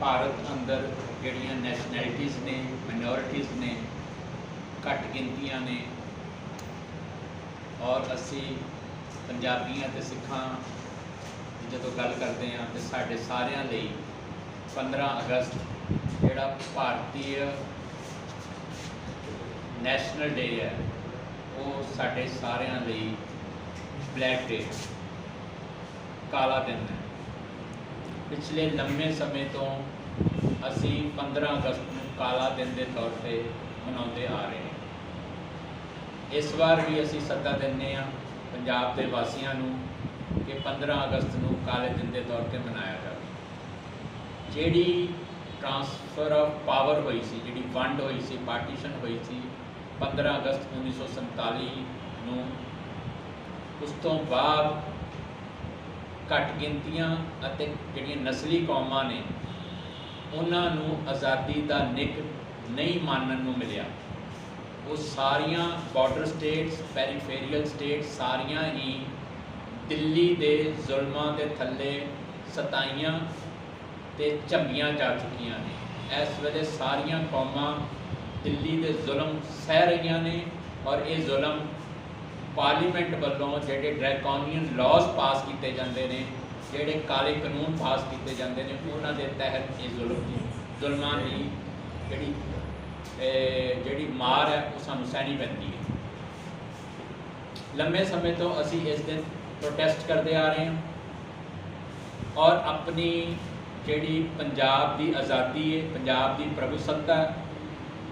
ਭਾਰਤ ਅੰਦਰ ਜਿਹੜੀਆਂ ਨੈਸ਼ਨੈਲਿਟੀਜ਼ ਨੇ, ਮਾਈਨੋਰਿਟੀਜ਼ ਨੇ, ਘੱਟ ਗਿਣਤੀਆਂ ਨੇ, ਔਰ ਅਸੀਂ ਪੰਜਾਬੀਆਂ ਅਤੇ ਸਿੱਖਾਂ ਦੀ ਜਦੋਂ ਗੱਲ ਕਰਦੇ ਹਾਂ ਤਾਂ ਸਾਡੇ ਸਾਰਿਆਂ ਲਈ 15 ਅਗਸਤ ਜਿਹੜਾ ਭਾਰਤੀ ਨੈਸ਼ਨਲ ਡੇ ਹੈ ਉਹ ਸਾਡੇ ਸਾਰਿਆਂ ਲਈ ਬਲੈਕ ਡੇ, ਕਾਲਾ ਦਿਨ ਹੈ। ਪਿਛਲੇ ਲੰਮੇ ਸਮੇਂ ਤੋਂ ਅਸੀਂ 15 ਅਗਸਤ ਨੂੰ ਕਾਲਾ ਦਿਨ ਦੇ ਤੌਰ 'ਤੇ ਮਨਾਉਂਦੇ ਆ ਰਹੇ ਹਾਂ। ਇਸ ਵਾਰ ਵੀ ਅਸੀਂ ਸੱਦਾ ਦਿੰਦੇ ਹਾਂ ਪੰਜਾਬ ਦੇ ਵਾਸੀਆਂ ਨੂੰ ਕਿ 15 ਅਗਸਤ ਨੂੰ ਕਾਲੇ ਦਿਨ ਦੇ ਤੌਰ 'ਤੇ ਮਨਾਇਆ ਜਾਵੇ। ਜਿਹੜੀ ਟ੍ਰਾਂਸਫਰ ਆਫ ਪਾਵਰ ਹੋਈ ਸੀ, ਜਿਹੜੀ ਵੰਡ ਹੋਈ ਸੀ, ਪਾਰਟੀਸ਼ਨ ਹੋਈ ਸੀ 15 ਅਗਸਤ 1947 ਨੂੰ, ਉਸ ਤੋਂ ਬਾਅਦ ਘੱਟ ਗਿਣਤੀਆਂ ਅਤੇ ਜਿਹੜੀਆਂ ਨਸਲੀ ਕੌਮਾਂ ਨੇ ਉਹਨਾਂ ਨੂੰ ਆਜ਼ਾਦੀ ਦਾ ਨਿੱਘ ਨਹੀਂ ਮਾਣਨ ਨੂੰ ਮਿਲਿਆ। ਉਹ ਸਾਰੀਆਂ ਬਾਰਡਰ ਸਟੇਟਸ, ਪੈਰੀਫੇਰੀਅਲ ਸਟੇਟਸ ਸਾਰੀਆਂ ਹੀ ਦਿੱਲੀ ਦੇ ਜ਼ੁਲਮਾਂ ਦੇ ਥੱਲੇ ਸਤਾਈਆਂ ਤੇ ਝੰਬੀਆਂ ਜਾ ਚੁੱਕੀਆਂ ਨੇ। ਇਸ ਵੇਲੇ ਸਾਰੀਆਂ ਕੌਮਾਂ ਦਿੱਲੀ ਦੇ ਜ਼ੁਲਮ ਸਹਿ ਰਹੀਆਂ ਨੇ ਔਰ ਇਹ ਜ਼ੁਲਮ ਪਾਰਲੀਮੈਂਟ ਵੱਲੋਂ ਜਿਹੜੇ ਡਰੈਕੋਨੀਅਨ ਲਾਜ਼ ਪਾਸ ਕੀਤੇ ਜਾਂਦੇ ਨੇ, ਜਿਹੜੇ ਕਾਲੇ ਕਾਨੂੰਨ ਪਾਸ ਕੀਤੇ ਜਾਂਦੇ ਨੇ, ਉਹਨਾਂ ਦੇ ਤਹਿਤ ਇਹ ਜ਼ੁਲਮਾਂ ਦੀ ਜਿਹੜੀ ਮਾਰ ਹੈ ਉਹ ਸਾਨੂੰ ਸਹਿਣੀ ਪੈਂਦੀ ਹੈ। ਲੰਮੇ ਸਮੇਂ ਤੋਂ ਅਸੀਂ ਇਸ ਦਿਨ ਪ੍ਰੋਟੈਸਟ ਕਰਦੇ ਆ ਰਹੇ ਹਾਂ ਔਰ ਆਪਣੀ ਜਿਹੜੀ ਪੰਜਾਬ ਦੀ ਆਜ਼ਾਦੀ ਹੈ, ਪੰਜਾਬ ਦੀ ਪ੍ਰਭੂਸੱਤਾ ਹੈ,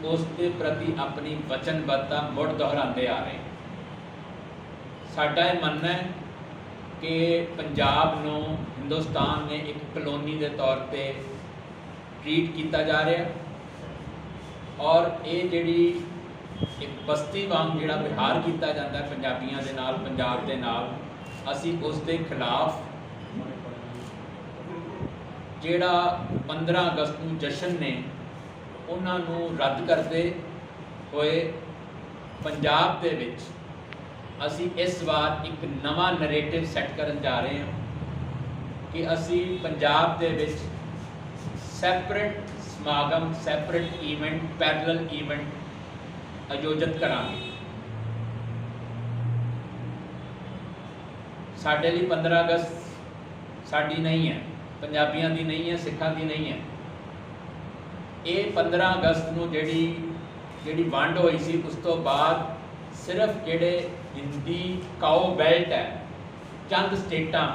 ਉਸ ਦੇ ਪ੍ਰਤੀ ਆਪਣੀ ਵਚਨਬੱਧਤਾ ਮੁੜ ਦੁਹਰਾਉਂਦੇ ਆ ਰਹੇ ਹਾਂ। ਸਾਡਾ ਇਹ ਮੰਨਣਾ ਹੈ ਕਿ ਪੰਜਾਬ ਨੂੰ ਹਿੰਦੁਸਤਾਨ ਨੇ ਇੱਕ ਕਲੋਨੀ ਦੇ ਤੌਰ 'ਤੇ ਟਰੀਟ ਕੀਤਾ ਜਾ ਰਿਹਾ ਔਰ ਇਹ ਜਿਹੜੀ ਇੱਕ ਬਸਤੀ ਵਾਂਗ ਜਿਹੜਾ ਵਿਹਾਰ ਕੀਤਾ ਜਾਂਦਾ ਪੰਜਾਬੀਆਂ ਦੇ ਨਾਲ, ਪੰਜਾਬ ਦੇ ਨਾਲ, ਅਸੀਂ ਉਸ ਦੇ ਖਿਲਾਫ ਜਿਹੜਾ 15 ਅਗਸਤ ਨੂੰ ਜਸ਼ਨ ਨੇ ਉਹਨਾਂ ਨੂੰ ਰੱਦ ਕਰਦੇ ਹੋਏ ਪੰਜਾਬ ਦੇ ਵਿੱਚ ਅਸੀਂ ਇਸ ਵਾਰ ਇੱਕ ਨਵਾਂ ਨਰੇਟਿਵ ਸੈੱਟ ਕਰਨ ਜਾ ਰਹੇ ਹਾਂ ਕਿ ਅਸੀਂ ਪੰਜਾਬ ਦੇ ਵਿੱਚ ਸੈਪਰੇਟ ਸਮਾਗਮ, ਸੈਪਰੇਟ ਈਵੈਂਟ, ਪੈਰਲਲ ਈਵੈਂਟ ਆਯੋਜਿਤ ਕਰਾਂਗੇ। ਸਾਡੇ ਲਈ 15 ਅਗਸਤ ਸਾਡੀ ਨਹੀਂ ਹੈ, ਪੰਜਾਬੀਆਂ ਦੀ ਨਹੀਂ ਹੈ, ਸਿੱਖਾਂ ਦੀ ਨਹੀਂ ਹੈ। ਇਹ 15 ਅਗਸਤ ਨੂੰ ਜਿਹੜੀ ਵੰਡ ਹੋਈ ਸੀ ਉਸ ਤੋਂ ਬਾਅਦ ਸਿਰਫ ਜਿਹੜੇ ਹਿੰਦੀ ਕਾਓ ਬੈਲਟ ਹੈ, ਚੰਦ ਸਟੇਟਾਂ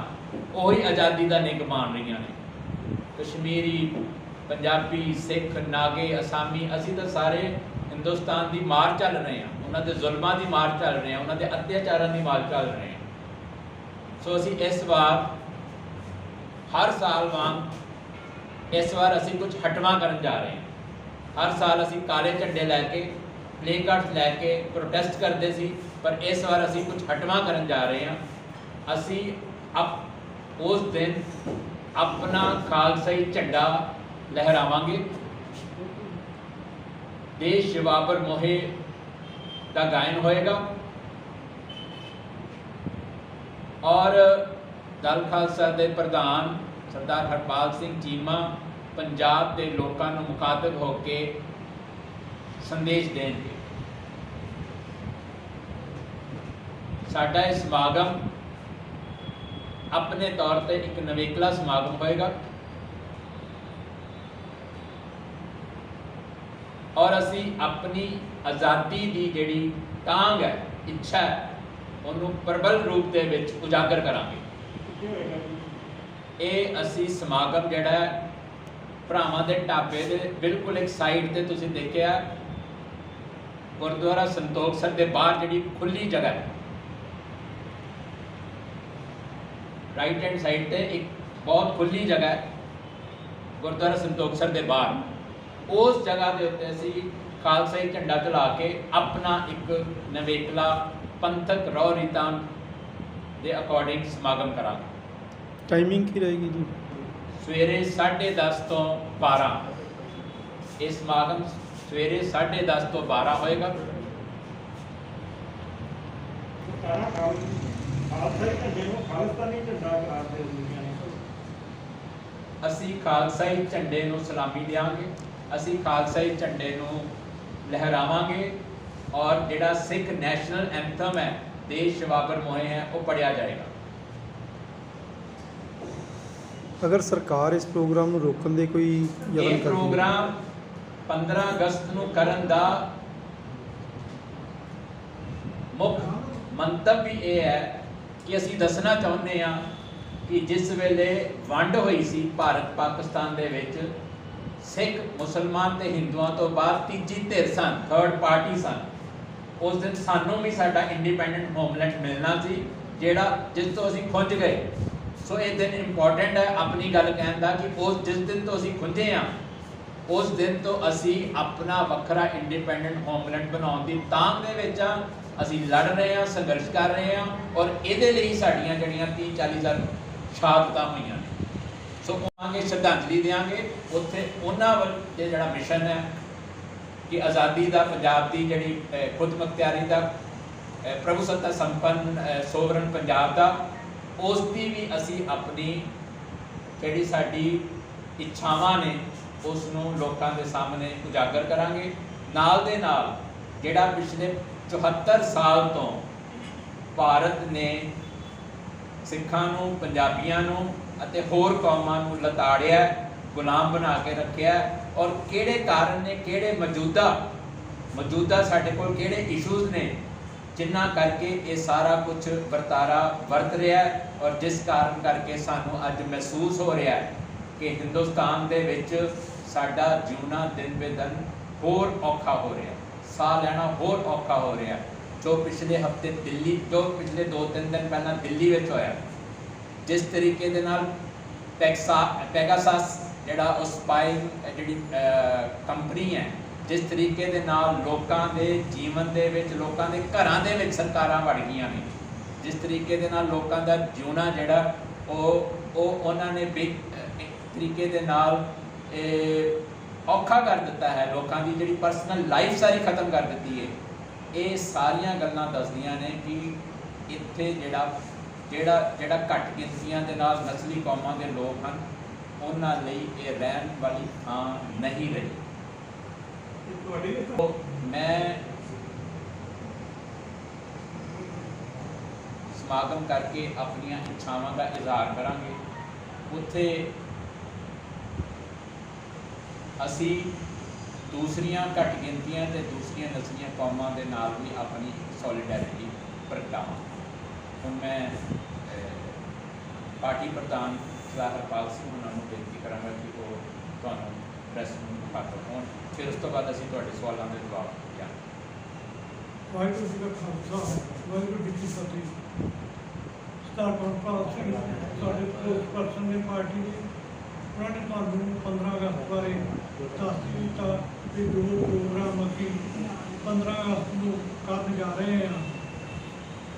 ਉਹੀ ਆਜ਼ਾਦੀ ਦਾ ਨਿੱਘ ਮਾਣ ਰਹੀਆਂ ਨੇ। ਕਸ਼ਮੀਰੀ, ਪੰਜਾਬੀ, ਸਿੱਖ, ਨਾਗੇ, ਅਸਾਮੀ, ਅਸੀਂ ਤਾਂ ਸਾਰੇ ਹਿੰਦੁਸਤਾਨ ਦੀ ਮਾਰ ਚੱਲ ਰਹੇ ਹਾਂ, ਉਹਨਾਂ ਦੇ ਜ਼ੁਲਮਾਂ ਦੀ ਮਾਰ ਚੱਲ ਰਹੇ ਹਾਂ, ਉਹਨਾਂ ਦੇ ਅਤਿਆਚਾਰਾਂ ਦੀ ਮਾਰ ਚੱਲ ਰਹੇ ਹਾਂ। ਸੋ ਅਸੀਂ ਇਸ ਵਾਰ ਹਰ ਸਾਲ ਵਾਂਗ ਇਸ ਵਾਰ ਅਸੀਂ ਕੁਝ ਹਟਵਾਂ ਕਰਨ ਜਾ ਰਹੇ ਹਾਂ। ਹਰ ਸਾਲ ਅਸੀਂ ਕਾਲੇ ਝੰਡੇ ਲੈ ਕੇ, ਪਲੇ ਕਾਰਡਸ ਲੈ ਕੇ ਪ੍ਰੋਟੈਸਟ ਕਰਦੇ ਸੀ, ਪਰ ਇਸ ਵਾਰ ਅਸੀਂ ਕੁਝ ਹਟਵਾਂ ਕਰਨ ਜਾ ਰਹੇ ਹਾਂ। ਅਸੀਂ ਉਸ ਦਿਨ ਆਪਣਾ ਖਾਲਸਾਈ ਝੰਡਾ ਲਹਿਰਾਵਾਂਗੇ। ਦੇਸ਼ ਬਾਬਰ ਮੋਹੇ ਦਾ ਗਾਇਨ ਹੋਏਗਾ ਔਰ ਦਲ ਖਾਲਸਾ ਦੇ ਪ੍ਰਧਾਨ ਸਰਦਾਰ ਹਰਪਾਲ ਸਿੰਘ ਚੀਮਾ ਪੰਜਾਬ ਦੇ ਲੋਕਾਂ ਨੂੰ ਮੁਖਾਤਬ ਹੋ ਕੇ ਸੰਦੇਸ਼ ਦੇਣਗੇ। ਸਾਡਾ ਇਹ ਸਮਾਗਮ ਆਪਣੇ ਤੌਰ ਤੇ ਇੱਕ ਨਵੇਕਲਾ ਸਮਾਗਮ ਹੋਏਗਾ ਔਰ ਅਸੀਂ ਆਪਣੀ ਆਜ਼ਾਦੀ ਦੀ ਜਿਹੜੀ ਤਾਂਘ ਹੈ, ਇੱਛਾ ਹੈ, ਉਹਨੂੰ ਪ੍ਰਬਲ ਰੂਪ ਦੇ ਵਿੱਚ ਉਜਾਗਰ ਕਰਾਂਗੇ। ਇਹ ਅਸੀਂ ਸਮਾਗਮ ਜਿਹੜਾ ਹੈ ਭਰਾਵਾਂ ਦੇ ਢਾਬੇ ਦੇ ਬਿਲਕੁਲ ਇੱਕ ਸਾਈਡ ਤੇ ਤੁਸੀਂ ਦੇਖਿਆ ਗੁਰਦੁਆਰਾ ਸੰਤੋਖ ਸਰ ਦੇ ਬਾਹਰ ਜਿਹੜੀ ਖੁੱਲੀ ਜਗ੍ਹਾ ਹੈ, ਰਾਈਟ ਹੈਂਡ ਸਾਈਡ ਤੇ ਇੱਕ ਬਹੁਤ ਖੁੱਲੀ ਜਗ੍ਹਾ ਹੈ ਗੁਰਦੁਆਰਾ ਸੰਤੋਖ ਸਰ ਦੇ ਬਾਹਰ, ਉਸ ਜਗ੍ਹਾ ਦੇ ਉੱਤੇ ਅਸੀਂ ਖਾਲਸਾਈ ਝੰਡਾ ਚਲਾ ਕੇ ਆਪਣਾ ਇੱਕ ਨਵੇਕਲਾ ਪੰਥਕ ਰੌ ਰੀਤਾਂ ਦੇ ਅਕੋਰਡਿੰਗ ਸਮਾਗਮ ਕਰਾਂਗੇ। ਟਾਈਮਿੰਗ ਕੀ ਰਹੇਗੀ ਜੀ? ਸਵੇਰੇ 10:30 ਤੋਂ 12। ਇਹ ਸਮਾਗਮ ਸਵੇਰੇ 10:30 ਤੋਂ 12 ਹੋਏਗਾ। ਅਸੀਂ ਖਾਲਸਾਈ ਝੰਡੇ ਨੂੰ ਸਲਾਮੀ ਦੇਵਾਂਗੇ, ਅਸੀਂ ਖਾਲਸਾਈ ਝੰਡੇ ਨੂੰ ਲਹਿਰਾਵਾਂਗੇ ਔਰ ਜਿਹੜਾ ਸਿੱਖ ਨੈਸ਼ਨਲ ਐਂਥਮ ਹੈ ਦੇਸ਼ ਸ਼ਵਾਬਰ ਮੋਹੇ ਹੈ ਉਹ ਪੜ੍ਹਿਆ ਜਾਏਗਾ। ਅਗਰ ਸਰਕਾਰ ਇਸ ਪ੍ਰੋਗਰਾਮ ਨੂੰ ਰੋਕਣ ਦੇ ਕੋਈ ਯਤਨ ਇਹ ਕਰਦੀ ਹੈ ਪ੍ਰੋਗਰਾਮ 15 ਅਗਸਤ ਨੂੰ ਕਰਨ ਦਾ ਮੁੱਖ ਮੰਤਵ ਵੀ ਇਹ ਹੈ ਕਿ ਅਸੀਂ ਦੱਸਣਾ ਚਾਹੁੰਦੇ ਹਾਂ ਕਿ ਜਿਸ ਵੇਲੇ ਵੰਡ ਹੋਈ ਸੀ ਭਾਰਤ ਪਾਕਿਸਤਾਨ ਦੇ ਵਿੱਚ, ਸਿੱਖ ਮੁਸਲਮਾਨ ਤੇ ਹਿੰਦੂਆਂ ਤੋਂ ਬਾਅਦ ਤੀਜੀ ਧਿਰ ਸਨ, ਥਰਡ ਪਾਰਟੀ ਸਨ। ਉਸ ਦਿਨ ਸਾਨੂੰ ਵੀ ਸਾਡਾ ਇੰਡੀਪੈਂਡੈਂਟ ਹੋਮਲੈਂਡ ਮਿਲਣਾ ਸੀ ਜਿਹੜਾ ਜਿਸ ਤੋਂ ਅਸੀਂ ਖੁੰਝ ਗਏ। ਸੋ ਇਹ ਦਿਨ ਇੰਪੋਰਟੈਂਟ ਹੈ ਆਪਣੀ ਗੱਲ ਕਹਿਣ ਦਾ ਕਿ ਉਸ ਜਿਸ ਦਿਨ ਤੋਂ ਅਸੀਂ ਖੁੰਝੇ ਹਾਂ ਉਸ ਦਿਨ ਤੋਂ ਅਸੀਂ ਆਪਣਾ ਵੱਖਰਾ ਇੰਡੀਪੈਂਡੈਂਟ ਹੋਮਲੈਂਡ ਬਣਾਉਣ ਦੀ ਤਾਂਘ ਦੇ ਵਿੱਚ ਹਾਂ। ਅਸੀਂ ਲੜ ਰਹੇ ਹਾਂ, ਸੰਘਰਸ਼ ਕਰ ਰਹੇ ਹਾਂ ਔਰ ਇਹਦੇ ਲਈ ਸਾਡੀਆਂ ਜਿਹੜੀਆਂ 30-40 ਹਜ਼ਾਰ ਸ਼ਹਾਦਤਾਂ ਹੋਈਆਂ ਨੇ। ਸੋ ਆਵਾਂਗੇ, ਸ਼ਰਧਾਂਜਲੀ ਦੇਵਾਂਗੇ ਉੱਥੇ ਉਹਨਾਂ ਵੱਲ ਜਿਹੜਾ ਮਿਸ਼ਨ ਹੈ ਕਿ ਆਜ਼ਾਦੀ ਦਾ, ਪੰਜਾਬ ਦੀ ਜਿਹੜੀ ਖੁਦ ਮੁਖਤਿਆਰੀ ਦਾ, ਪ੍ਰਭੂਸੱਤਾ ਸੰਪੰਨ ਸੋਵਰਨ ਪੰਜਾਬ ਦਾ, ਉਸ ਦੀ ਵੀ ਅਸੀਂ ਆਪਣੀ ਜਿਹੜੀ ਸਾਡੀ ਇੱਛਾਵਾਂ ਨੇ ਉਸ ਨੂੰ ਲੋਕਾਂ ਦੇ ਸਾਹਮਣੇ ਉਜਾਗਰ ਕਰਾਂਗੇ। ਨਾਲ ਦੇ ਨਾਲ ਜਿਹੜਾ ਪਿਛਲੇ 74 ਸਾਲ ਤੋਂ ਭਾਰਤ ਨੇ ਸਿੱਖਾਂ ਨੂੰ, ਪੰਜਾਬੀਆਂ ਨੂੰ ਅਤੇ ਹੋਰ ਕੌਮਾਂ ਨੂੰ ਲਤਾੜਿਆ, ਗੁਲਾਮ ਬਣਾ ਕੇ ਰੱਖਿਆ ਔਰ ਕਿਹੜੇ ਕਾਰਨ ਨੇ, ਕਿਹੜੇ ਮੌਜੂਦਾ ਸਾਡੇ ਕੋਲ ਕਿਹੜੇ ਇਸ਼ੂਜ਼ ਨੇ ਜਿਨ੍ਹਾਂ ਕਰਕੇ ਇਹ ਸਾਰਾ ਕੁਝ ਵਰਤਾਰਾ ਵਰਤ ਰਿਹਾ ਔਰ ਜਿਸ ਕਾਰਨ ਕਰਕੇ ਸਾਨੂੰ ਅੱਜ ਮਹਿਸੂਸ ਹੋ ਰਿਹਾ ਹੈ ਕਿ ਹਿੰਦੁਸਤਾਨ ਦੇ ਵਿੱਚ ਸਾਡਾ ਜਿਉਣਾ ਦਿਨ ਬੇ ਦਿਨ ਹੋਰ ਔਖਾ ਹੋ ਰਿਹਾ, ਸਾਹ ਲੈਣਾ ਹੋਰ ਔਖਾ ਹੋ ਰਿਹਾ। ਜੋ ਪਿਛਲੇ ਹਫਤੇ ਦਿੱਲੀ, ਜੋ ਪਿਛਲੇ 2-3 ਦਿਨ ਪਹਿਲਾਂ ਦਿੱਲੀ ਵਿੱਚ ਹੋਇਆ, ਜਿਸ ਤਰੀਕੇ ਦੇ ਨਾਲ ਪੈਗਾਸਸ ਜਿਹੜਾ ਉਹ ਸਪਾਈ ਜਿਹੜੀ ਕੰਪਨੀ ਹੈ, ਜਿਸ ਤਰੀਕੇ ਦੇ ਨਾਲ ਲੋਕਾਂ ਦੇ ਜੀਵਨ ਦੇ ਵਿੱਚ, ਲੋਕਾਂ ਦੇ ਘਰਾਂ ਦੇ ਵਿੱਚ ਸਰਕਾਰਾਂ ਵੜ ਗਈਆਂ ਨੇ, ਜਿਸ ਤਰੀਕੇ ਦੇ ਨਾਲ ਲੋਕਾਂ ਦਾ ਜਿਉਣਾ ਜਿਹੜਾ ਉਹ ਉਹਨਾਂ ਨੇ ਇੱਕ ਤਰੀਕੇ ਦੇ ਨਾਲ ਔਖਾ ਕਰ ਦਿੱਤਾ ਹੈ, ਲੋਕਾਂ ਦੀ ਜਿਹੜੀ ਪਰਸਨਲ ਲਾਈਫ ਸਾਰੀ ਖਤਮ ਕਰ ਦਿੱਤੀ ਹੈ। ਇਹ ਸਾਰੀਆਂ ਗੱਲਾਂ ਦੱਸਦੀਆਂ ਨੇ ਕਿ ਇੱਥੇ ਜਿਹੜਾ ਘੱਟ ਗਿਣਤੀਆਂ ਦੇ ਨਾਲ ਨਸਲੀ ਕੌਮਾਂ ਦੇ ਲੋਕ ਹਨ ਉਹਨਾਂ ਲਈ ਇਹ ਰਹਿਣ ਵਾਲੀ ਥਾਂ ਨਹੀਂ ਰਹੀ। ਮੈਂ ਸਮਾਗਮ ਕਰਕੇ ਆਪਣੀਆਂ ਇੱਛਾਵਾਂ ਦਾ ਇਜ਼ਹਾਰ ਕਰਾਂਗੇ। ਉੱਥੇ ਅਸੀਂ ਦੂਸਰੀਆਂ ਘੱਟ ਗਿਣਤੀਆਂ ਤੇ ਦੂਸਰੀਆਂ ਨਸਲੀਆਂ ਕੌਮਾਂ ਦੇ ਨਾਲ ਵੀ ਆਪਣੀ ਸੋਲੀਡੈਰਿਟੀ ਪ੍ਰਗਟਾਵਾਂਗੇ। ਹੁਣ ਮੈਂ ਪਾਰਟੀ ਪ੍ਰਧਾਨ ਸਰਦਾਰ ਹਰਪਾਲ ਸਿੰਘ ਉਹਨਾਂ ਨੂੰ ਬੇਨਤੀ ਕਰਾਂਗਾ ਕਿ ਉਹ ਤੁਹਾਨੂੰ ਪ੍ਰੈਸ ਨੂੰ ਮੁਖਾਤਬ ਹੋਣ, ਫਿਰ ਉਸ ਤੋਂ ਬਾਅਦ ਅਸੀਂ ਤੁਹਾਡੇ ਸਵਾਲਾਂ ਦੇ ਜਵਾਬ ਦਿਆਂਗੇ। ਵਾਹਿਗੁਰੂ ਜੀ ਦਾ ਖਾਲਸਾ, ਵਾਹਿਗੁਰੂ ਜੀ ਕੀ ਫਤਿਹ। ਸਰਦਾਰ ਹਰਪਾਲ ਸਿੰਘ ਸਾਡੇ ਸਪੋਕਸਪਰਸਨ ਨੇ ਪਾਰਟੀ ਦੇ, ਉਹਨਾਂ ਨੇ ਤੁਹਾਨੂੰ 15 ਅਗਸਤ ਬਾਰੇ ਦੱਸ ਦਿੱਤਾ ਕਿ ਜੋ ਪ੍ਰੋਗਰਾਮ ਅਸੀਂ 15 ਅਗਸਤ ਨੂੰ ਕਰਨ ਜਾ ਰਹੇ ਹਾਂ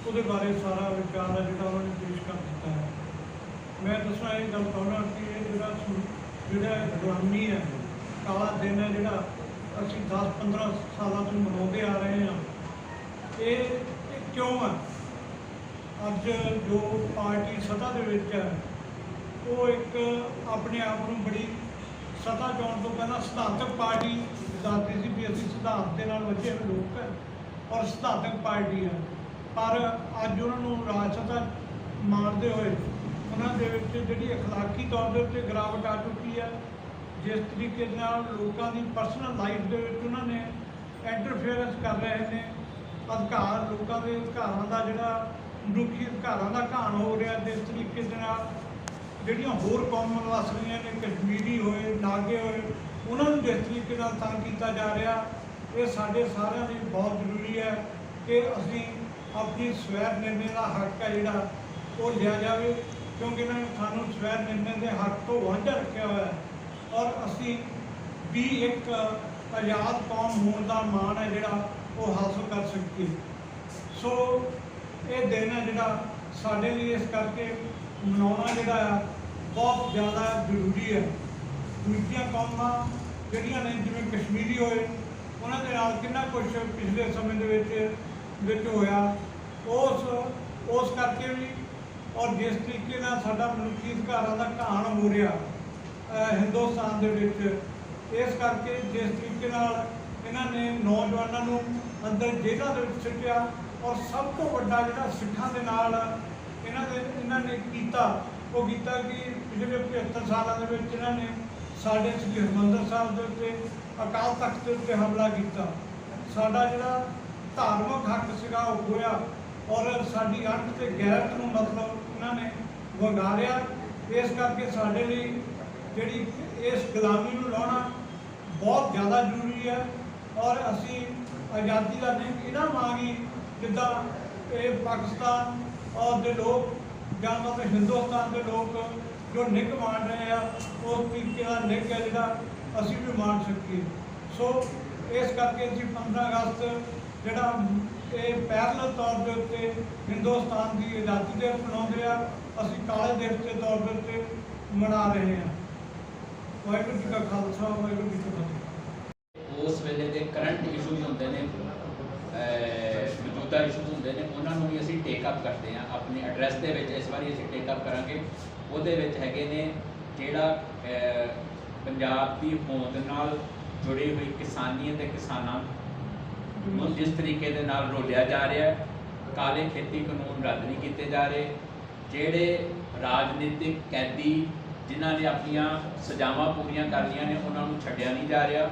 ਉਹਦੇ ਬਾਰੇ ਸਾਰਾ ਵਿਚਾਰ ਹੈ ਜਿਹੜਾ ਉਹਨਾਂ ਨੇ ਪੇਸ਼ ਕਰ ਦਿੱਤਾ ਹੈ। ਮੈਂ ਦੱਸਣਾ ਇਹ ਗੱਲ ਚਾਹੁੰਦਾ ਕਿ ਇਹ ਜਿਹੜਾ ਗੁਲਾਮੀ ਹੈ, ਕਾਲਾ ਦਿਨ ਹੈ ਜਿਹੜਾ ਅਸੀਂ 10-15 ਸਾਲਾਂ ਤੋਂ ਮਨਾਉਂਦੇ ਆ ਰਹੇ ਹਾਂ, ਇਹ ਕਿਉਂ ਹੈ? ਅੱਜ ਜੋ ਪਾਰਟੀ ਸੱਤਾ ਦੇ ਵਿੱਚ ਹੈ ਉਹ ਇੱਕ ਆਪਣੇ ਆਪ ਨੂੰ ਬੜੀ ਸੱਤਾ ਚੋਣ ਤੋਂ ਪਹਿਲਾਂ ਸਿਧਾਂਤਕ ਪਾਰਟੀ ਦੱਸਦੀ ਸੀ ਵੀ ਅਸੀਂ ਸਿਧਾਂਤ ਦੇ ਨਾਲ ਬੱਝੇ ਹੋਏ ਲੋਕ ਹੈ ਔਰ ਸਿਧਾਂਤਕ ਪਾਰਟੀ ਹੈ। ਪਰ ਅੱਜ ਉਹਨਾਂ ਨੂੰ ਰਾਜ ਸੱਤਾ ਮਾਣਦੇ ਹੋਏ ਉਹਨਾਂ ਦੇ ਵਿੱਚ ਜਿਹੜੀ ਅਖਲਾਕੀ ਤੌਰ ਦੇ ਉੱਤੇ ਗਿਰਾਵਟ ਆ ਚੁੱਕੀ ਹੈ। ਜਿਸ ਤਰੀਕੇ ਨਾਲ ਲੋਕਾਂ ਦੀ ਪਰਸਨਲ ਲਾਈਫ ਦੇ ਵਿੱਚ ਉਹਨਾਂ ਨੇ ਇੰਟਰਫੇਅਰੈਂਸ ਕਰ ਰਹੇ ਨੇ, ਅਧਿਕਾਰ, ਲੋਕਾਂ ਦੇ ਅਧਿਕਾਰਾਂ ਦਾ ਜਿਹੜਾ ਮਨੁੱਖੀ ਅਧਿਕਾਰਾਂ ਦਾ ਘਾਣ ਹੋ ਰਿਹਾ। ਜਿਸ ਤਰੀਕੇ ਦੇ ਨਾਲ ਜਿਹੜੀਆਂ ਹੋਰ ਕੌਮਾਂ ਵਸ ਰਹੀਆਂ ਨੇ, ਕਸ਼ਮੀਰੀ ਹੋਏ, ਨਾਗੇ ਹੋਏ, ਉਹਨਾਂ ਨੂੰ ਜਿਸ ਤਰੀਕੇ ਨਾਲ ਤੰਗ ਕੀਤਾ ਜਾ ਰਿਹਾ, ਇਹ ਸਾਡੇ ਸਾਰਿਆਂ ਲਈ ਬਹੁਤ ਜ਼ਰੂਰੀ ਹੈ ਕਿ ਅਸੀਂ ਆਪਣੀ ਸਵੈ ਨਿਰਣੇ ਦਾ ਹੱਕ ਹੈ ਜਿਹੜਾ ਉਹ ਲਿਆ ਜਾਵੇ, ਕਿਉਂਕਿ ਇਹਨਾਂ ਨੇ ਸਾਨੂੰ ਸਵੈ ਨਿਰਣੇ ਦੇ ਹੱਕ ਤੋਂ ਵਾਂਝਾ ਰੱਖਿਆ ਹੋਇਆ ਹੈ ਔਰ ਅਸੀਂ ਵੀ ਇੱਕ ਆਜ਼ਾਦ ਕੌਮ ਹੋਣ ਦਾ ਮਾਣ ਹੈ ਜਿਹੜਾ ਉਹ ਹਾਸਲ ਕਰ ਸਕੀਏ। ਸੋ ਇਹ ਦਿਨ ਹੈ ਜਿਹੜਾ ਸਾਡੇ ਲਈ ਇਸ ਕਰਕੇ ਮਨਾਉਣਾ ਜਿਹੜਾ ਆ ਬਹੁਤ ਜ਼ਿਆਦਾ ਜ਼ਰੂਰੀ ਹੈ। ਦੂਜੀਆਂ ਕੌਮਾਂ ਜਿਹੜੀਆਂ ਨੇ ਜਿਵੇਂ ਕਸ਼ਮੀਰੀ ਹੋਏ, ਉਹਨਾਂ ਦੇ ਨਾਲ ਕਿੰਨਾ ਕੁਛ ਪਿਛਲੇ ਸਮੇਂ ਦੇ ਵਿੱਚ ਹੋਇਆ, ਉਸ ਕਰਕੇ ਵੀ ਔਰ ਜਿਸ ਤਰੀਕੇ ਨਾਲ ਸਾਡਾ ਮਨੁੱਖੀ ਅਧਿਕਾਰਾਂ ਦਾ ਘਾਣ ਹੋ ਰਿਹਾ, ਹਿੰਦੁਸਤਾਨ ਦੇ ਵਿੱਚ। ਇਸ ਕਰਕੇ ਜਿਸ ਤਰੀਕੇ ਨਾਲ ਇਹਨਾਂ ਨੇ ਨੌਜਵਾਨਾਂ ਨੂੰ ਅੰਦਰ ਜੇਲ੍ਹਾਂ ਦੇ ਵਿੱਚ ਸਿੱਟਿਆ, ਔਰ ਸਭ ਤੋਂ ਵੱਡਾ ਜਿਹੜਾ ਸਿੱਖਾਂ ਦੇ ਨਾਲ ਇਹਨਾਂ ਨੇ ਕੀਤਾ ਉਹ ਕੀਤਾ ਕਿ ਪਿਛਲੇ 75 ਸਾਲਾਂ ਦੇ ਵਿੱਚ ਇਹਨਾਂ ਨੇ ਸਾਡੇ ਸ੍ਰੀ ਹਰਿਮੰਦਰ ਸਾਹਿਬ ਦੇ ਉੱਤੇ ਅਕਾਲ ਤਖਤ ਦੇ ਉੱਤੇ ਹਮਲਾ ਕੀਤਾ। ਸਾਡਾ ਜਿਹੜਾ ਧਾਰਮਿਕ ਹੱਕ ਸੀਗਾ ਉਹ ਹੋਇਆ, ਔਰ ਸਾਡੀ ਅੱਖ ਤੇ ਗੈਰਤ ਨੂੰ ਮਤਲਬ ਇਹਨਾਂ ਨੇ ਵੰਗਾਰਿਆ। ਇਸ ਕਰਕੇ ਸਾਡੇ ਲਈ ਜਿਹੜੀ ਇਸ ਗੁਲਾਮੀ ਨੂੰ ਲਾਉਣਾ ਬਹੁਤ ਜ਼ਿਆਦਾ ਜ਼ਰੂਰੀ ਹੈ, ਔਰ ਅਸੀਂ ਆਜ਼ਾਦੀ ਦਾ ਨਹੀਂ ਇਹਨਾਂ ਮੰਗੀ ਜਿੱਦਾਂ ਇਹ ਪਾਕਿਸਤਾਨ ਔਰ ਦੇ ਲੋਕ ਜਾਂ ਮਤਲਬ ਹਿੰਦੁਸਤਾਨ ਦੇ ਲੋਕ ਜੋ ਨਿੱਘ ਮਾਣ ਰਹੇ ਆ, ਉਸ ਤਰੀਕੇ ਦਾ ਨਿੱਘ ਹੈ ਜਿਹੜਾ ਅਸੀਂ ਵੀ ਮਾਣ ਸਕੀਏ। ਸੋ ਇਸ ਕਰਕੇ ਅਸੀਂ 15 ਅਗਸਤ ਜਿਹੜਾ ਇਹ ਪੈਰਲਲ ਤੌਰ ਦੇ ਉੱਤੇ ਹਿੰਦੁਸਤਾਨ ਦੀ ਆਜ਼ਾਦੀ ਦਿਵਸ ਮਨਾਉਂਦੇ ਆ, ਅਸੀਂ ਕਾਲੇ ਦਿਵਸ ਦੇ ਤੌਰ ਦੇ ਉੱਤੇ ਮਨਾ ਰਹੇ ਹਾਂ। ਵਾਹਿਗੁਰੂ ਜੀ ਕਾ ਖਾਲਸਾ, ਵਾਹਿਗੁਰੂ ਜੀ ਕੀ ਫਤਿਹ। ਉਸ ਵੇਲੇ ਦੇ ਕਰੰਟ ਇਸ਼ੂਜ਼ ਹੁੰਦੇ ਨੇ, ਮੌਜੂਦਾ ਇਸ਼ੂਜ਼ ਹੁੰਦੇ ਨੇ, ਉਹਨਾਂ ਨੂੰ ਵੀ ਅਸੀਂ ਟੇਕ ਅਪ ਕਰਦੇ ਹਾਂ ਆਪਣੇ ਐਡਰੈਸ ਦੇ ਵਿੱਚ। ਇਸ ਵਾਰੀ ਅਸੀਂ ਟੇਕ ਅਪ ਕਰਾਂਗੇ। ਉਹਦੇ ਵਿੱਚ ਹੈਗੇ ਨੇ ਜਿਹੜਾ ਪੰਜਾਬ ਦੀ ਹੋਂਦ ਨਾਲ ਜੁੜੀ ਹੋਈ ਕਿਸਾਨੀ ਅਤੇ ਕਿਸਾਨਾਂ ਨੂੰ ਜਿਸ ਤਰੀਕੇ ਦੇ ਨਾਲ ਰੋਲਿਆ ਜਾ ਰਿਹਾ, ਕਾਲੇ ਖੇਤੀ ਕਾਨੂੰਨ ਰੱਦ ਨਹੀਂ ਕੀਤੇ ਜਾ ਰਹੇ, ਜਿਹੜੇ ਰਾਜਨੀਤਿਕ ਕੈਦੀ ਜਿਨ੍ਹਾਂ ਨੇ ਆਪਣੀਆਂ ਸਜ਼ਾਵਾਂ ਪੂਰੀਆਂ ਕਰ ਲਈਆਂ ਨੇ ਉਹਨਾਂ ਨੂੰ ਛੱਡਿਆ ਨਹੀਂ ਜਾ ਰਿਹਾ,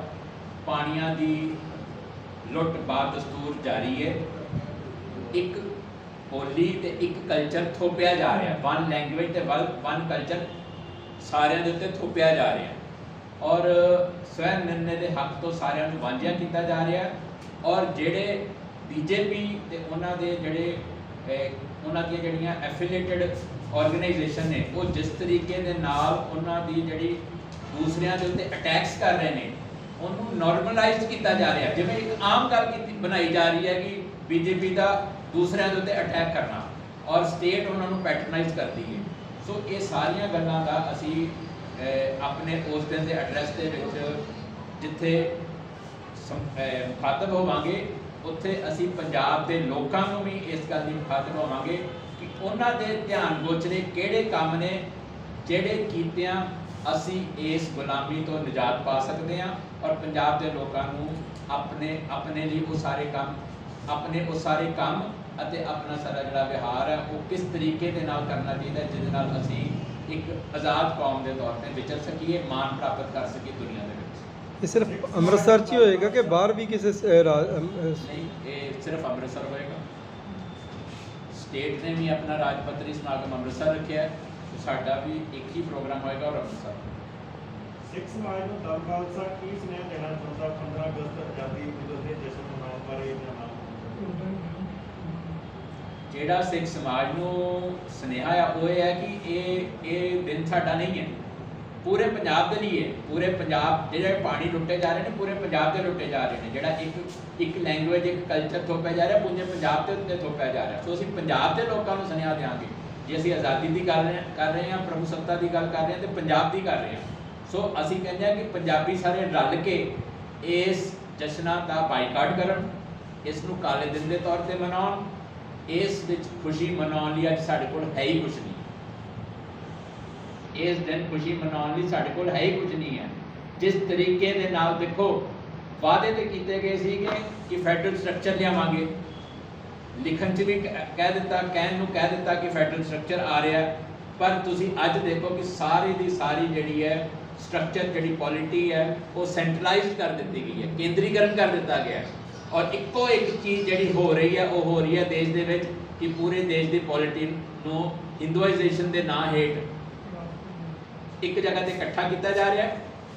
ਪਾਣੀਆਂ ਦੀ ਲੁੱਟ ਬਦਸਤੂਰ ਜਾਰੀ ਹੈ, ਇੱਕ ਬੋਲੀ ਤੇ ਇੱਕ ਕਲਚਰ ਥੋਪਿਆ ਜਾ ਰਿਹਾ, ਵਨ ਲੈਂਗੁਏਜ ਤੇ ਵਨ ਕਲਚਰ ਸਾਰਿਆਂ ਦੇ ਉੱਤੇ ਥੋਪਿਆ ਜਾ ਰਿਹਾ, ਔਰ ਸਵੈ ਨਿਰਣੇ ਦੇ ਹੱਕ ਤੋਂ ਸਾਰਿਆਂ ਨੂੰ ਵਾਂਝਿਆ ਕੀਤਾ ਜਾ ਰਿਹਾ। ਔਰ ਜਿਹੜੇ ਬੀਜੇਪੀ ਤੇ ਉਹਨਾਂ ਦੇ ਜਿਹੜੇ ਉਹਨਾਂ ਦੀਆਂ ਜਿਹੜੀਆਂ ਐਫੀਲੀਏਟਡ ਆਰਗੇਨਾਈਜੇਸ਼ਨ ਨੇ ਉਹ ਜਿਸ ਤਰੀਕੇ ਦੇ ਨਾਲ ਉਹਨਾਂ ਦੀ ਜਿਹੜੀ ਦੂਸਰਿਆਂ ਦੇ ਉੱਤੇ ਅਟੈਕਸ ਕਰ ਰਹੇ ਨੇ ਉਹਨੂੰ ਨਾਰਮਲਾਈਜ਼ਡ ਕੀਤਾ ਜਾ ਰਿਹਾ, ਜਿਵੇਂ ਇੱਕ ਆਮ ਗੱਲ ਬਣਾਈ ਜਾ ਰਹੀ ਹੈ ਕਿ ਬੀਜੇਪੀ ਦਾ ਦੂਸਰਿਆਂ ਦੇ ਉੱਤੇ ਅਟੈਕ ਕਰਨਾ ਔਰ ਸਟੇਟ ਉਹਨਾਂ ਨੂੰ ਪੈਟਰਨਾਈਜ਼ ਕਰਦੀ ਹੈ। ਸੋ ਇਹ ਸਾਰੀਆਂ ਗੱਲਾਂ ਦਾ ਅਸੀਂ ਆਪਣੇ ਉਸ ਦਿਨ ਦੇ ਐਡਰੈਸ ਦੇ ਵਿੱਚ ਜਿੱਥੇ ਮੁਖਾਤਬ ਹੋਵਾਂਗੇ ਉੱਥੇ ਅਸੀਂ ਪੰਜਾਬ ਦੇ ਲੋਕਾਂ ਨੂੰ ਵੀ ਇਸ ਗੱਲ ਦੀ ਮੁਖਾਤਬ ਹੋਵਾਂਗੇ ਕਿ ਉਹਨਾਂ ਦੇ ਧਿਆਨ ਗੋਚਰੇ ਕਿਹੜੇ ਕੰਮ ਨੇ ਜਿਹੜੇ ਕੀਤਿਆਂ ਅਸੀਂ ਇਸ ਗੁਲਾਮੀ ਤੋਂ ਨਿਜਾਤ ਪਾ ਸਕਦੇ ਹਾਂ, ਔਰ ਪੰਜਾਬ ਦੇ ਲੋਕਾਂ ਨੂੰ ਆਪਣੇ ਲਈ ਉਹ ਸਾਰੇ ਕੰਮ ਅਤੇ ਆਪਣਾ ਸਾਰਾ ਜਿਹੜਾ ਵਿਹਾਰ ਹੈ ਉਹ ਕਿਸ ਤਰੀਕੇ ਦੇ ਨਾਲ ਕਰਨਾ ਚਾਹੀਦਾ ਜਿਹਦੇ ਨਾਲ ਅਸੀਂ ਇੱਕ ਆਜ਼ਾਦ ਕੌਮ ਦੇ ਤੌਰ ਤੇ ਵਿਚਰ ਸਕੀਏ, ਮਾਣ ਪ੍ਰਾਪਤ ਕਰ ਸਕੀਏ ਦੁਨੀਆ ਦੇ ਵਿੱਚ। ਇਹ ਸਿਰਫ ਅੰਮ੍ਰਿਤਸਰ 'ਚ ਹੀ ਹੋਏਗਾ ਕਿ ਬਾਹਰ ਵੀ ਕਿਸੇ ਨਹੀਂ, ਇਹ ਸਿਰਫ ਅੰਮ੍ਰਿਤਸਰ ਹੋਏਗਾ। ਸਟੇਟ ਨੇ ਵੀ ਆਪਣਾ ਰਾਜ ਪੱਧਰੀ ਸਮਾਗਮ ਅੰਮ੍ਰਿਤਸਰ ਰੱਖਿਆ, ਸਾਡਾ ਵੀ ਇੱਕ ਹੀ ਪ੍ਰੋਗਰਾਮ ਹੋਏਗਾ ਔਰ ਅੰਮ੍ਰਿਤਸਰ। ਸਿੱਖ ਸਮਾਜ ਨੂੰ ਦਲ ਖਾਲਸਾ ਕੀ ਸੁਨੇਹਾ ਦੇਣਾ ਚਾਹੁੰਦਾ 15 ਅਗਸਤ ਆਜ਼ਾਦੀ ਦਿਵਸ ਦੇ ਜਸ਼ਨ ਮਨਾਉਣ ਬਾਰੇ? ਜਿਹੜਾ ਸਿੱਖ ਸਮਾਜ ਨੂੰ ਸੁਨੇਹਾ ਆ ਉਹ ਇਹ ਹੈ ਕਿ ਇਹ ਦਿਨ ਸਾਡਾ ਨਹੀਂ ਹੈ, ਪੂਰੇ ਪੰਜਾਬ ਦੇ ਲਈ ਹੈ। ਪੂਰੇ ਪੰਜਾਬ ਜਿਹੜੇ ਪਾਣੀ ਲੁੱਟੇ ਜਾ ਰਹੇ ਨੇ ਪੂਰੇ ਪੰਜਾਬ ਦੇ ਲੁੱਟੇ ਜਾ ਰਹੇ ਨੇ, ਜਿਹੜਾ ਇੱਕ ਲੈਂਗੁਏਜ ਇੱਕ ਕਲਚਰ ਥੋਪਿਆ ਜਾ ਰਿਹਾ ਪੂਰੇ ਪੰਜਾਬ ਦੇ ਉੱਤੇ ਥੋਪਿਆ ਜਾ ਰਿਹਾ। ਸੋ ਅਸੀਂ ਪੰਜਾਬ ਦੇ ਲੋਕਾਂ ਨੂੰ ਸੁਨੇਹਾ ਦਿਆਂਗੇ, ਜੇ ਅਸੀਂ ਆਜ਼ਾਦੀ ਦੀ ਗੱਲ ਕਰ ਰਹੇ ਹਾਂ, ਪ੍ਰਭੂ ਸੱਤਾ ਦੀ ਗੱਲ ਕਰ ਰਹੇ ਹਾਂ ਤੇ ਪੰਜਾਬ ਦੀ ਕਰ ਰਹੇ ਹਾਂ। ਸੋ ਅਸੀਂ ਕਹਿੰਦੇ ਹਾਂ ਕਿ ਪੰਜਾਬੀ ਸਾਰੇ ਰਲ ਕੇ ਇਸ ਜਸ਼ਨਾਂ ਦਾ ਬਾਈਕਾਟ ਕਰਨ, ਇਸ ਨੂੰ ਕਾਲੇ ਦਿਨ ਦੇ ਤੌਰ ਤੇ ਮਨਾਉਣ। ਇਸ ਵਿੱਚ ਖੁਸ਼ੀ ਮਨਾਉਣ ਲਈ ਅੱਜ ਸਾਡੇ ਕੋਲ ਹੈ ਹੀ ਕੁਛ ਨਹੀਂ, ਇਸ ਦਿਨ ਖੁਸ਼ੀ ਮਨਾਉਣ ਲਈ ਸਾਡੇ ਕੋਲ ਹੈ ਹੀ ਕੁਝ ਨਹੀਂ ਹੈ। ਜਿਸ ਤਰੀਕੇ ਦੇ ਨਾਲ ਦੇਖੋ ਵਾਅਦੇ ਤੇ ਕੀਤੇ ਗਏ ਸੀ ਕਿ ਫੈਡਰਲ ਸਟਰਕਚਰ ਲਿਆਵਾਂਗੇ, ਲਿਖਣ 'ਚ ਵੀ ਕਹਿ ਦਿੱਤਾ ਕਿ ਫੈਡਰਲ ਸਟਰਕਚਰ ਆ ਰਿਹਾ, ਪਰ ਤੁਸੀਂ ਅੱਜ ਦੇਖੋ ਕਿ ਸਾਰੀ ਦੀ ਸਾਰੀ ਜਿਹੜੀ ਹੈ ਸਟਰਕਚਰ ਜਿਹੜੀ ਪੋਲਿਟੀ ਹੈ ਉਹ ਸੈਂਟਰਲਾਈਜ਼ਡ ਕਰ ਦਿੱਤੀ ਗਈ ਹੈ, ਕੇਂਦਰੀਕਰਨ ਕਰ ਦਿੱਤਾ ਗਿਆ ਹੈ। ਔਰ ਇੱਕੋ ਇੱਕ ਚੀਜ਼ ਜਿਹੜੀ ਹੋ ਰਹੀ ਹੈ ਉਹ ਹੋ ਰਹੀ ਹੈ ਦੇਸ਼ ਦੇ ਵਿੱਚ ਕਿ ਪੂਰੇ ਦੇਸ਼ ਦੀ ਪੋਲਿਟੀ ਨੂੰ ਹਿੰਦੂਆਈਜੇਸ਼ਨ ਦੇ ਨਾਂ ਹੇਠ ਇੱਕ ਜਗ੍ਹਾ ਤੇ ਇਕੱਠਾ ਕੀਤਾ ਜਾ ਰਿਹਾ ਹੈ,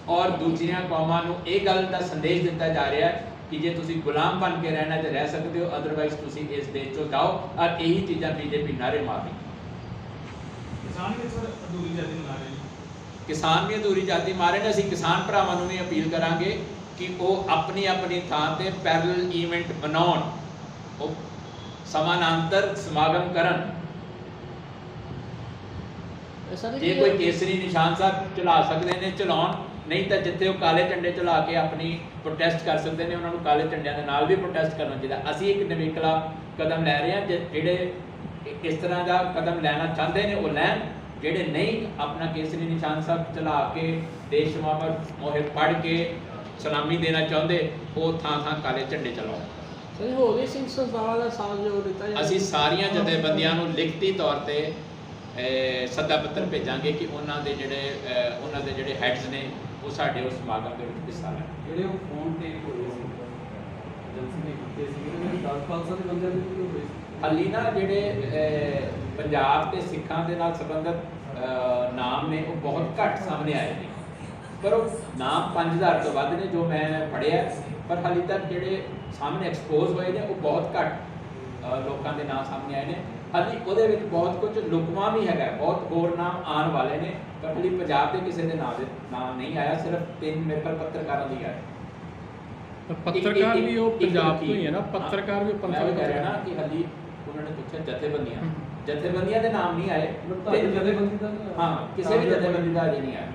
ਔਰ ਦੂਜੀਆਂ ਕੌਮਾਂ ਨੂੰ ਇਹ ਗੱਲ ਦਾ ਸੰਦੇਸ਼ ਦਿੱਤਾ ਜਾ ਰਿਹਾ ਹੈ ਕਿ ਜੇ ਤੁਸੀਂ ਗੁਲਾਮ ਬਣ ਕੇ ਰਹਿਣਾ ਤੇ ਰਹਿ ਸਕਦੇ ਹੋ, ਅਦਰਵਾਈਜ਼ ਤੁਸੀਂ ਇਸ ਦੇਸ਼ ਚੋਂ ਜਾਓ। ਔਰ ਇਹੀ ਚੀਜ਼ਾਂ ਬੀਜੇਪੀ ਨਾਰੇ ਮਾਰ ਰਹੀ। ਕਿਸਾਨ ਵੀ ਅਧੂਰੀ ਆਜ਼ਾਦੀ ਮਨਾ ਰਹੇ ਨੇ, ਕਿਸਾਨ ਵੀ ਅਧੂਰੀ ਆਜ਼ਾਦੀ ਮਾਰੇ ਨੇ। ਅਸੀਂ ਕਿਸਾਨ ਭਰਾਵਾਂ ਨੂੰ ਵੀ ਅਪੀਲ ਕਰਾਂਗੇ ਕਿ ਉਹ ਆਪਣੀ ਆਪਣੀ ਥਾਂ ਤੇ ਪੈਰਲਲ ਇਵੈਂਟ ਬਣਾਉਣ, ਉਹ ਸਮਾਨਾਂਤਰ ਸਮਾਗਮ ਕਰਨ। ਜੇ ਕੋਈ ਕੇਸਰੀ ਨਿਸ਼ਾਨ ਸਾਹਿਬ ਚਲਾ ਸਕਦੇ ਨੇ ਚਲਾਉਣ, ਨਹੀਂ ਤਾਂ ਜਿੱਥੇ ਉਹ ਕਾਲੇ ਝੰਡੇ ਚਲਾ ਕੇ ਆਪਣੀ ਪ੍ਰੋਟੈਸਟ ਕਰ ਸਕਦੇ ਨੇ ਉਹਨਾਂ ਨੂੰ ਕਾਲੇ ਝੰਡਿਆਂ ਦੇ ਨਾਲ ਵੀ ਪ੍ਰੋਟੈਸਟ ਕਰਨਾ ਚਾਹੀਦਾ। ਅਸੀਂ ਇੱਕ ਨਿਵੇਕਲਾ ਕਦਮ ਲੈ ਰਹੇ ਹਾਂ, ਜਿਹੜੇ ਇਸ ਤਰ੍ਹਾਂ ਦਾ ਕਦਮ ਲੈਣਾ ਚਾਹੁੰਦੇ ਨੇ ਉਹ ਲੈਣ, ਜਿਹੜੇ ਨਹੀਂ ਆਪਣਾ ਕੇਸਰੀ ਨਿਸ਼ਾਨ ਸਾਹਿਬ ਚਲਾ ਕੇ ਦੇਸ਼ ਮੁਹਿੰਮ ਪੜ੍ਹ ਕੇ ਸਲਾਮੀ ਦੇਣਾ ਚਾਹੁੰਦੇ, ਉਹ ਥਾਂ ਥਾਂ ਕਾਲੇ ਝੰਡੇ ਚਲਾਓ। ਸਰ ਹੋਰ ਵੀ ਸਿੰਘ ਸੰਸਥਾਵਾਂ ਦਾ ਸਹਿਯੋਗ ਦਿੱਤਾ ਜਾਵੇ। ਅਸੀਂ ਸਾਰੀਆਂ ਜਥੇਬੰਦੀਆਂ ਨੂੰ ਲਿਖਤੀ ਤੌਰ ਤੇ ਸੱਦਾ ਪੱਤਰ ਭੇਜਾਂਗੇ ਕਿ ਉਹਨਾਂ ਦੇ ਜਿਹੜੇ ਹੈਡਸ ਨੇ ਉਹ ਸਾਡੇ ਉਸ ਸਮਾਗਮ ਦੇ ਵਿੱਚ ਹਿੱਸਾ ਲੈਣ। ਜਿਹੜੇ ਉਹ ਫੋਨ ਤੇ ਹੋਏ ਸੀ ਏਜੰਸੀ ਨੇ ਕੀਤੇ ਸੀ ਜਿਹੜੇ 10 ਖਾਲਸਾ ਦੇ ਬੰਦਿਆਂ ਦੇ ਵੀ ਹੋਏ ਸੀ। ਹਾਲੀ ਨਾ ਜਿਹੜੇ ਪੰਜਾਬ ਤੇ ਸਿੱਖਾਂ ਦੇ ਨਾਲ ਸੰਬੰਧਿਤ ਨਾਮ ਨੇ ਉਹ ਬਹੁਤ ਘੱਟ ਸਾਹਮਣੇ ਆਏ ਨੇ, ਪਰ ਉਹ ਨਾਮ 5000 ਤੋਂ ਵੱਧ ਨੇ ਜੋ ਮੈਂ ਪੜ੍ਹਿਆ, ਪਰ ਹਾਲੀ ਤੱਕ ਜਿਹੜੇ ਸਾਹਮਣੇ ਐਕਸਪੋਜ਼ ਹੋਏ ਨੇ ਉਹ ਬਹੁਤ ਘੱਟ ਲੋਕਾਂ ਦੇ ਨਾਮ ਸਾਹਮਣੇ ਆਏ ਨੇ। ਹਾਲੀ ਉਹਦੇ ਵਿੱਚ ਬਹੁਤ ਕੁਝ ਲੁਕਵਾਂ ਵੀ ਹੈਗਾ, ਬਹੁਤ ਹੋਰ ਨਾਮ ਆਉਣ ਵਾਲੇ ਨੇ, ਪਰ ਹਾਲੀ ਪੰਜਾਬ ਦੇ ਕਿਸੇ ਦੇ ਨਾਮ ਨਹੀਂ ਆਇਆ, ਸਿਰਫ 3 ਮੇਰੇ ਕੋਲ ਪੱਤਰਕਾਰਾਂ ਦੀ ਆਇਆ। ਪੱਤਰਕਾਰ ਵੀ ਉਹ ਪੰਜਾਬ ਤੋਂ ਹੀ ਹੈ ਨਾ, ਪੱਤਰਕਾਰ ਵੀ ਮੈਂ ਉਹ ਕਹਿ ਰਿਹਾ ਨਾ ਕਿ ਹਾਲੀ ਉਹਨਾਂ ਨੇ ਪੁੱਛਿਆ ਜਥੇਬੰਦੀਆਂ ਦੇ ਨਾਮ ਨਹੀਂ ਆਏ, ਜਥੇਬੰਦੀ ਦਾ ਹਾਂ ਕਿਸੇ ਵੀ ਜਥੇਬੰਦੀ ਦਾ ਅਜੇ ਨਹੀਂ ਆਇਆ।